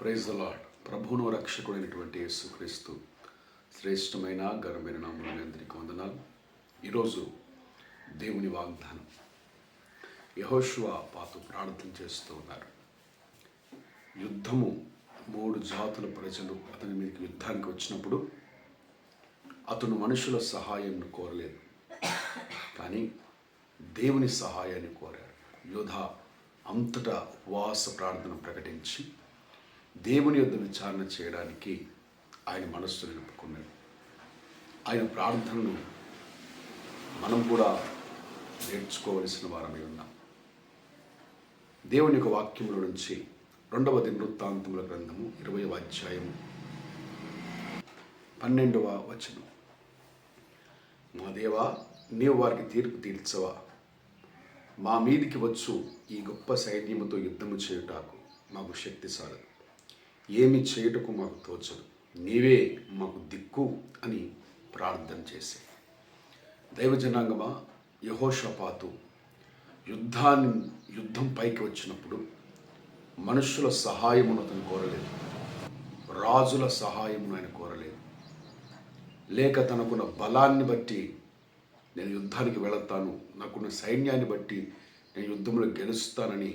Praise the lord. ప్రభువును రక్షకుడైనటువంటి యేసుక్రీస్తు శ్రేష్టమైన ఘనమైన నామములో మీ అందరికీ వందనాలు. ఈరోజు దేవుని వాగ్దానం. యెహోషువ పాతు ప్రార్థన చేస్తూ ఉన్నారు. యుద్ధము 3 జాతుల ప్రజలు అతని మీదకి యుద్ధానికి వచ్చినప్పుడు అతను మనుషుల సహాయం కోరలేదు, కానీ దేవుని సహాయాన్ని కోరాడు. యోధా అంతటా ఉపవాస ప్రార్థన ప్రకటించి దేవుని యొద్ద విచారణ చేయడానికి ఆయన మనస్సును నిలుపుకున్నాడు. ఆయన ప్రార్థనను మనం కూడా నేర్చుకోవలసిన వారమై ఉన్నాం. దేవుని యొక్క వాక్యముల నుంచి 2వ దినవృత్తాంతముల గ్రంథము 20వ అధ్యాయము 12వ వచనం. మా దేవా, నీవు వారికి తీర్పు తీర్చవా? మా మీదికి వచ్చు ఈ గొప్ప సైన్యముతో యుద్ధము చేయుటకు మాకు శక్తి సాలదు, ఏమి చేయుటకు మాకు తోచదు, నీవే మాకు దిక్కు అని ప్రార్థన చేసే దైవజనాంగమా, యెహోషాపాతు యుద్ధం పైకి వచ్చినప్పుడు మనుషుల సహాయమును అతను కోరలేదు, రాజుల సహాయమును ఆయన కోరలేదు, లేక తనకున్న బలాన్ని బట్టి నేను యుద్ధానికి వెళతాను, నాకున్న సైన్యాన్ని బట్టి నేను యుద్ధంలో గెలుస్తానని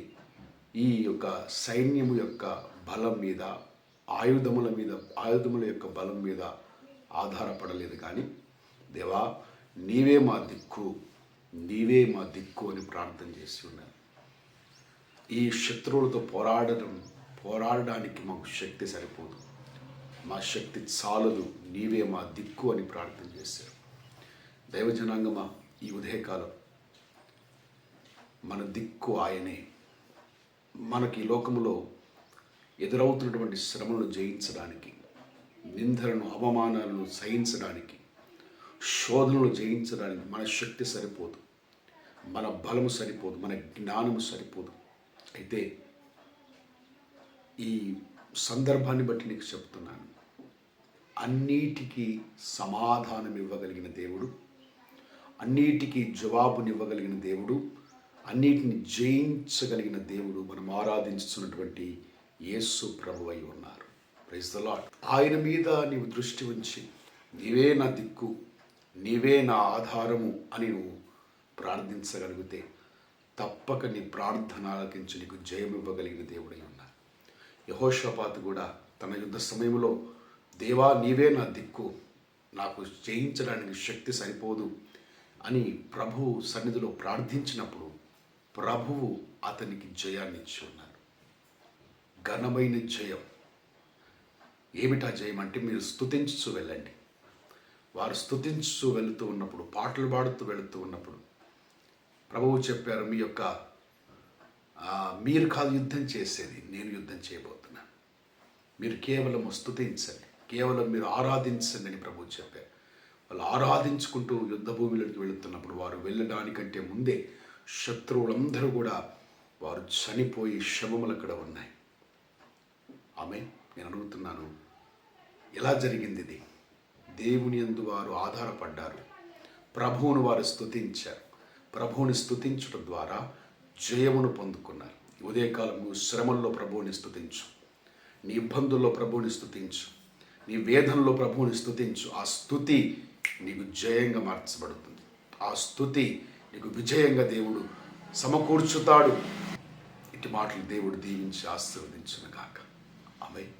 ఈ యొక్క సైన్యము యొక్క బలం మీద, ఆయుధముల యొక్క బలం మీద ఆధారపడలేదు. కానీ దేవా, నీవే మా దిక్కు, నీవే మా దిక్కు అని ప్రార్థన చేసి ఉన్నాను. ఈ శత్రువులతో పోరాడడానికి మాకు శక్తి సరిపోదు, మా శక్తి చాలదు, నీవే మా దిక్కు అని ప్రార్థన చేశారు. దైవజనాంగమా, ఈ ఉదయకాలం మన దిక్కు ఆయనే. మనకి ఈ లోకములో ఎదురవుతున్నటువంటి శ్రమలను జయించడానికి, నిందలను అవమానాలను సహించడానికి, శోధనలు జయించడానికి మన శక్తి సరిపోదు, మన బలము సరిపోదు, మన జ్ఞానము సరిపోదు. అయితే ఈ సందర్భాన్ని బట్టి నీకు చెప్తున్నాను, అన్నిటికీ సమాధానం ఇవ్వగలిగిన దేవుడు, అన్నిటికీ జవాబునివ్వగలిగిన దేవుడు, అన్నిటిని జయించగలిగిన దేవుడు మనం ఆరాధించుతున్నటువంటి యేసు ప్రభువై ఉన్నారు. Praise the Lord. ఆయన మీద నీవు దృష్టి ఉంచి నీవే నా దిక్కు, నీవే నా ఆధారము అని నువ్వు ప్రార్థించగలిగితే తప్పక నీ ప్రార్థన ఆలకించి నీకు జయం ఇవ్వగలిగిన దేవుడై ఉన్నారు. యెహోషాపాతు కూడా తన యుద్ధ సమయంలో, దేవా నీవే నా దిక్కు, నాకు జయించడానికి శక్తి సరిపోదు అని ప్రభువు సన్నిధిలో ప్రార్థించినప్పుడు ప్రభువు అతనికి జయాన్ని ఇచ్చి ఉన్నారు. ఘనమైన జయం. ఏమిటా జయం అంటే, మీరు స్తుతించుతూ వెళ్ళండి. వారు స్తుతించుతూ వెళుతూ ఉన్నప్పుడు, పాటలు పాడుతూ వెళుతూ ఉన్నప్పుడు ప్రభువు చెప్పారు, మీరు కాదు యుద్ధం చేసేది, నేను యుద్ధం చేయబోతున్నాను, మీరు కేవలం స్తుతించండి, కేవలం మీరు ఆరాధించండి అని ప్రభువు చెప్పారు. వాళ్ళు ఆరాధించుకుంటూ యుద్ధ భూమిలోకి వెళుతున్నప్పుడు, వారు వెళ్ళడానికంటే ముందే శత్రువులందరూ కూడా వారు చనిపోయి శవములు అక్కడ ఉన్నాయి. ఆమె నేను అడుగుతున్నాను, ఎలా జరిగింది ఇది? దేవుని యందు వారు ఆధారపడ్డారు, ప్రభువును వారు స్తుతించారు. ప్రభువుని స్తుతించడం ద్వారా జయమును పొందుకున్నారు. ఉదయకాలం నువ్వు శ్రమల్లో ప్రభువుని స్తుతించు, నీ ఇబ్బందుల్లో ప్రభువుని స్తుతించు, నీ వేదనలో ప్రభువుని స్తుతించు. ఆ స్తుతి నీకు జయంగా మార్చబడుతుంది. ఆ స్తుతి నీకు విజయంగా దేవుడు సమకూర్చుతాడు. ఇటు మాటలు దేవుడు దీవించి ఆశీర్వదించును గాక. ఆమేన్.